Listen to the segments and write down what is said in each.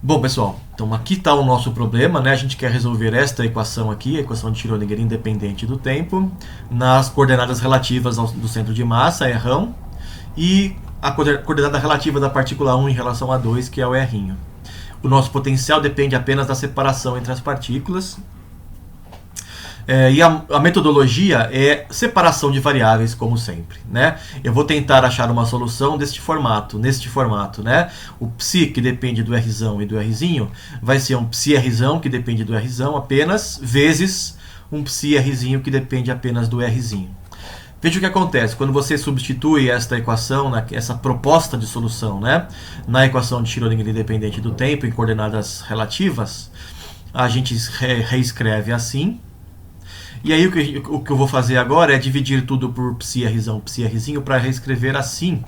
Bom, pessoal, então aqui está o nosso problema, né? A gente quer resolver esta equação aqui, a equação de Schrödinger independente do tempo, nas coordenadas relativas do centro de massa, R, e a coordenada relativa da partícula 1 em relação a 2, que é o R. O nosso potencial depende apenas da separação entre as partículas. E a metodologia é separação de variáveis, como sempre, né? Eu vou tentar achar uma solução neste formato, né? O psi, que depende do Rzão e do Rzinho, vai ser um psi Rzão, que depende do Rzão apenas, vezes um psi Rzinho, que depende apenas do Rzinho. Veja o que acontece quando você substitui esta equação, essa proposta de solução, né, na equação de Schrödinger independente do tempo, em coordenadas relativas. A gente reescreve assim. E aí o que eu vou fazer agora é dividir tudo por psi Rzinho para reescrever assim.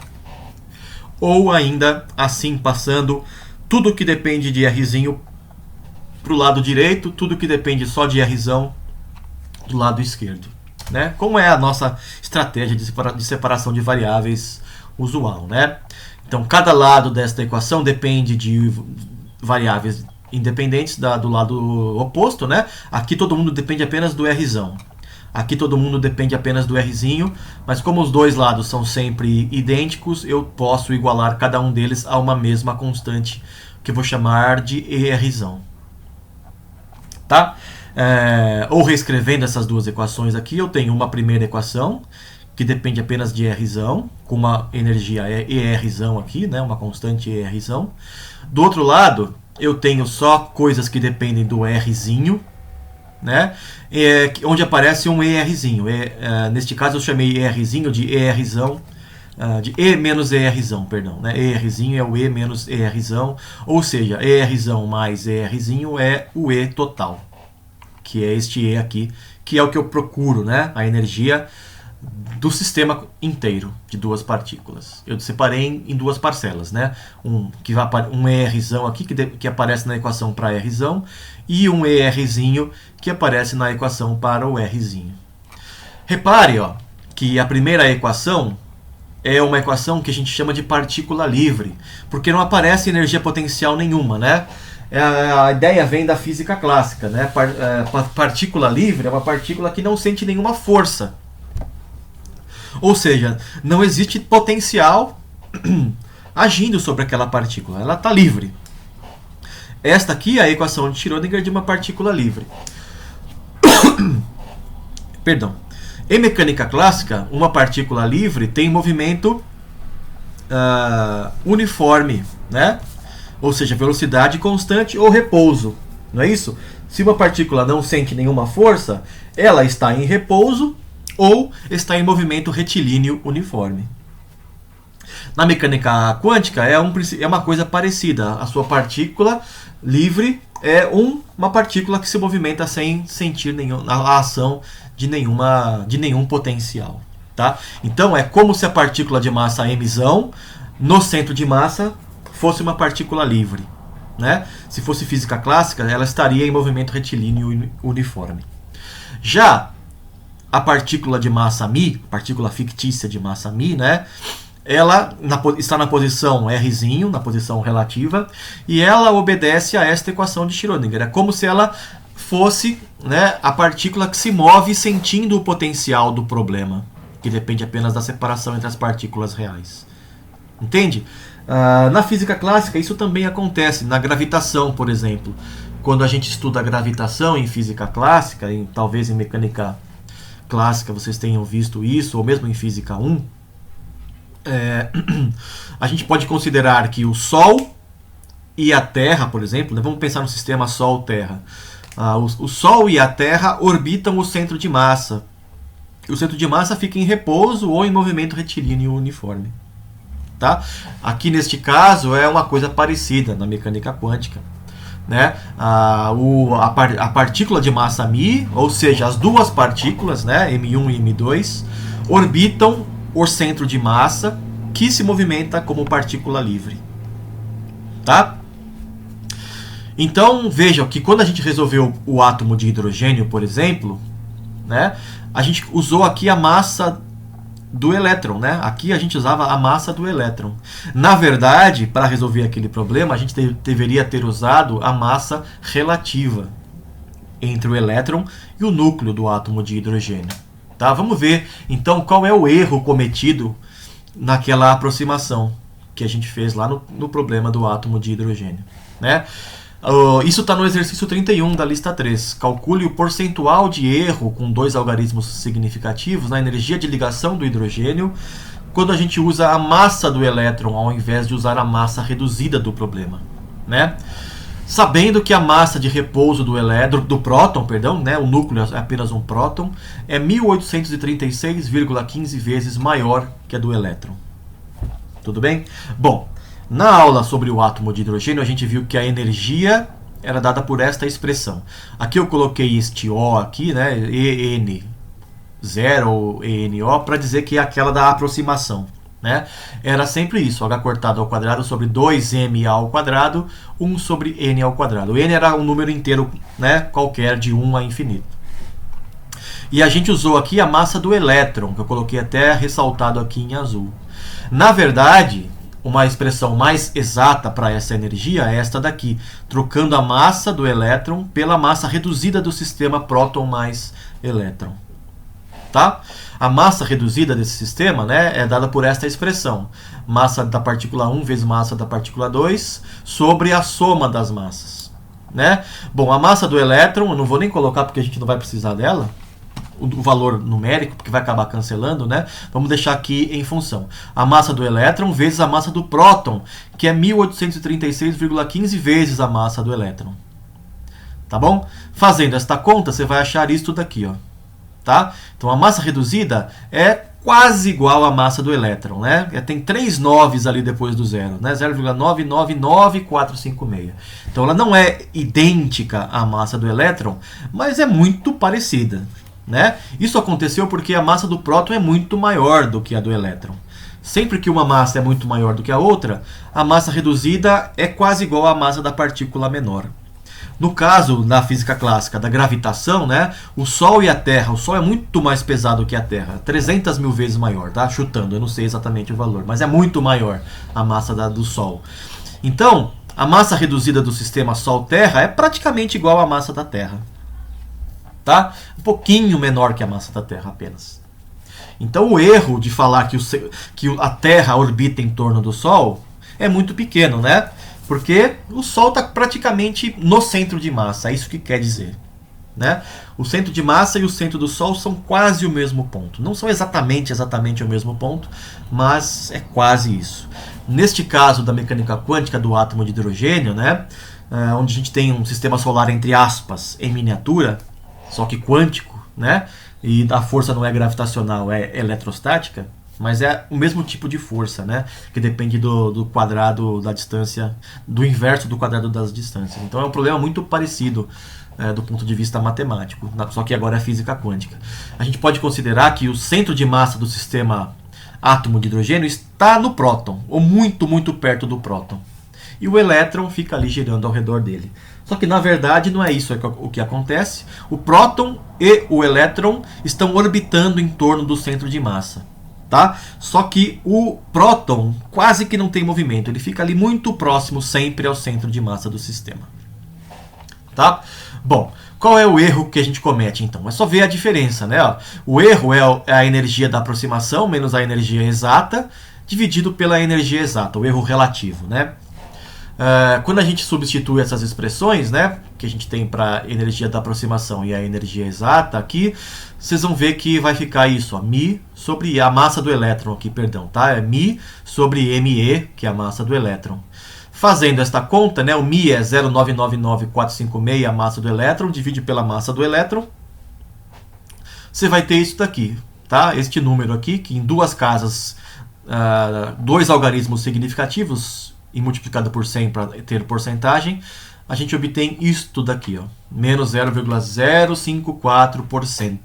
Ou ainda assim, passando tudo que depende de Rzinho para o lado direito, tudo que depende só de Rzão do lado esquerdo. Né? Como é a nossa estratégia de separação de variáveis usual. Né? Então, cada lado desta equação depende de variáveis independentes do lado oposto, né? Aqui todo mundo depende apenas do Rzão. Aqui todo mundo depende apenas do Rzinho, mas como os dois lados são sempre idênticos, eu posso igualar cada um deles a uma mesma constante, que eu vou chamar de Erzão. Tá? Ou reescrevendo essas duas equações aqui, eu tenho uma primeira equação, que depende apenas de Rzão, com uma energia Erzão aqui, né? Uma constante Erzão. Do outro lado, eu tenho só coisas que dependem do Rzinho, né? Onde aparece um Erzinho. Neste caso eu chamei Erzinho de Erzão, de E menos Erzão, perdão. Né? Erzinho é o E menos Erzão, ou seja, Erzão mais Erzinho é o E total, que é este E aqui, que é o que eu procuro, né? A energia do sistema inteiro de duas partículas. Eu separei em duas parcelas, né? Um Erzão aqui que aparece na equação para Rzão e um Erzinho que aparece na equação para o Rzinho. Repare, ó, que a primeira equação é uma equação que a gente chama de partícula livre, porque não aparece energia potencial nenhuma, né? A ideia vem da física clássica, né? Partícula livre é uma partícula que não sente nenhuma força. Ou seja, não existe potencial agindo sobre aquela partícula. Ela está livre. Esta aqui é a equação de Schrödinger de uma partícula livre. Perdão. Em mecânica clássica, uma partícula livre tem movimento uniforme, né? Ou seja, velocidade constante ou repouso. Não é isso? Se uma partícula não sente nenhuma força, ela está em repouso ou está em movimento retilíneo uniforme. Na mecânica quântica é uma coisa parecida. A sua partícula livre é uma partícula que se movimenta sem sentir a ação de nenhum potencial. Tá? Então é como se a partícula de massa mzão no centro de massa fosse uma partícula livre. Né? Se fosse física clássica, ela estaria em movimento retilíneo uniforme. Já a partícula de massa μ, partícula fictícia de massa μ, né? Ela está na posição Rzinho, na posição relativa, e ela obedece a esta equação de Schrödinger. É como se ela fosse, né, a partícula que se move sentindo o potencial do problema, que depende apenas da separação entre as partículas reais. Entende? Na física clássica isso também acontece, na gravitação, por exemplo. Quando a gente estuda a gravitação em física clássica, talvez em mecânica clássica vocês tenham visto isso, ou mesmo em física 1, a gente pode considerar que o Sol e a Terra, por exemplo, né, vamos pensar no sistema Sol-Terra. O Sol e a Terra orbitam o centro de massa. O centro de massa fica em repouso ou em movimento retilíneo uniforme. Tá? Aqui neste caso é uma coisa parecida na mecânica quântica. Né? A partícula de massa μ, ou seja, as duas partículas, né, M1 e M2, orbitam o centro de massa que se movimenta como partícula livre. Tá? Então vejam que quando a gente resolveu o átomo de hidrogênio, por exemplo, né, a gente usou aqui a massa do elétron, né? Aqui a gente usava a massa do elétron. Na verdade, para resolver aquele problema, a gente deveria ter usado a massa relativa entre o elétron e o núcleo do átomo de hidrogênio. Tá? Vamos ver, então, qual é o erro cometido naquela aproximação que a gente fez lá no problema do átomo de hidrogênio. Né? Isso está no exercício 31 da lista 3. Calcule o percentual de erro com dois algarismos significativos na energia de ligação do hidrogênio quando a gente usa a massa do elétron ao invés de usar a massa reduzida do problema. Né? Sabendo que a massa de repouso do próton, né, o núcleo é apenas um próton, é 1836,15 vezes maior que a do elétron. Tudo bem? Bom, na aula sobre o átomo de hidrogênio, a gente viu que a energia era dada por esta expressão. Aqui eu coloquei este O aqui, né, EN0 ou ENO, para dizer que é aquela da aproximação. Né? Era sempre isso, h cortado ao quadrado sobre 2m ao quadrado, 1 sobre n ao quadrado. O n era um número inteiro, né, qualquer, de 1 a infinito. E a gente usou aqui a massa do elétron, que eu coloquei até ressaltado aqui em azul. Na verdade, uma expressão mais exata para essa energia é esta daqui, trocando a massa do elétron pela massa reduzida do sistema próton mais elétron. Tá? A massa reduzida desse sistema, né, é dada por esta expressão. Massa da partícula 1 vezes massa da partícula 2 sobre a soma das massas. Né? Bom, a massa do elétron, eu não vou nem colocar porque a gente não vai precisar dela, o valor numérico, porque vai acabar cancelando, né? Vamos deixar aqui em função. A massa do elétron vezes a massa do próton, que é 1836,15 vezes a massa do elétron. Tá bom? Fazendo esta conta, você vai achar isto daqui, ó. Tá? Então a massa reduzida é quase igual à massa do elétron, né? Tem 3 noves ali depois do zero, né? 0,999456. Então ela não é idêntica à massa do elétron, mas é muito parecida, né? Isso aconteceu porque a massa do próton é muito maior do que a do elétron. Sempre que uma massa é muito maior do que a outra, a massa reduzida é quase igual à massa da partícula menor. No caso da física clássica, da gravitação, né, o Sol e a Terra, o Sol é muito mais pesado que a Terra, 300 mil vezes maior, tá? Chutando, eu não sei exatamente o valor, mas é muito maior a massa do Sol. Então, a massa reduzida do sistema Sol-Terra é praticamente igual à massa da Terra. Tá? Um pouquinho menor que a massa da Terra apenas. Então o erro de falar que a Terra orbita em torno do Sol é muito pequeno, né? Porque o Sol está praticamente no centro de massa, é isso que quer dizer. Né? O centro de massa e o centro do Sol são quase o mesmo ponto. Não são exatamente o mesmo ponto, mas é quase isso. Neste caso da mecânica quântica do átomo de hidrogênio, né, onde a gente tem um sistema solar, entre aspas, em miniatura, só que quântico, né, e a força não é gravitacional, é eletrostática, mas é o mesmo tipo de força, né, que depende do quadrado da distância, do inverso do quadrado das distâncias. Então é um problema muito parecido do ponto de vista matemático, só que agora é física quântica. A gente pode considerar que o centro de massa do sistema átomo de hidrogênio está no próton, ou muito, muito perto do próton. E o elétron fica ali girando ao redor dele. Só que na verdade não é isso o que acontece. O próton e o elétron estão orbitando em torno do centro de massa. Tá? Só que o próton quase que não tem movimento. Ele fica ali muito próximo sempre ao centro de massa do sistema. Tá? Bom, qual é o erro que a gente comete então? É só ver a diferença, né? O erro é a energia da aproximação menos a energia exata dividido pela energia exata, o erro relativo, né? Quando a gente substitui essas expressões, né, que a gente tem para energia da aproximação e a energia exata aqui, vocês vão ver que vai ficar isso, ó, μ sobre a massa do elétron aqui, perdão, tá? É μ sobre me, que é a massa do elétron. Fazendo esta conta, né, o μ é 0,999456, a massa do elétron, divide pela massa do elétron, você vai ter isso daqui, tá? Este número aqui, que em duas casas, dois algarismos significativos, e multiplicado por 100 para ter porcentagem, a gente obtém isto daqui, ó, menos 0,054%.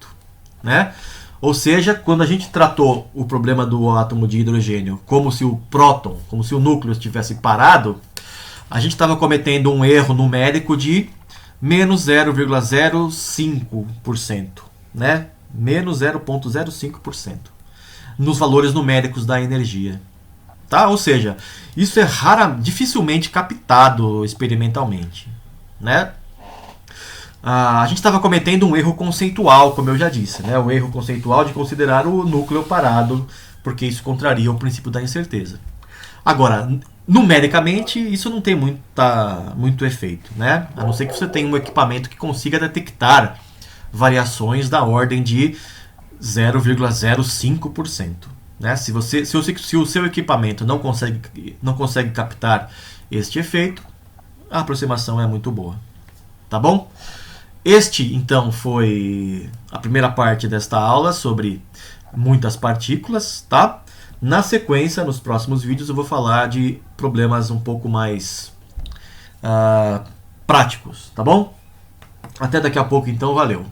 Né? Ou seja, quando a gente tratou o problema do átomo de hidrogênio como se o próton, como se o núcleo estivesse parado, a gente estava cometendo um erro numérico de menos 0,05%. Né? Menos 0,05%. nos valores numéricos da energia. Tá? Ou seja, isso é dificilmente captado experimentalmente, né? A gente estava cometendo um erro conceitual, como eu já disse, né? O erro conceitual de considerar o núcleo parado, porque isso contraria o princípio da incerteza. Agora, numericamente, isso não tem muito efeito, né? A não ser que você tenha um equipamento que consiga detectar variações da ordem de 0,05%. Né? Se o seu equipamento não consegue captar este efeito, a aproximação é muito boa. Tá bom? Este, então, foi a primeira parte desta aula sobre muitas partículas, tá? Na sequência, nos próximos vídeos, eu vou falar de problemas um pouco mais práticos, tá bom? Até daqui a pouco, então, valeu!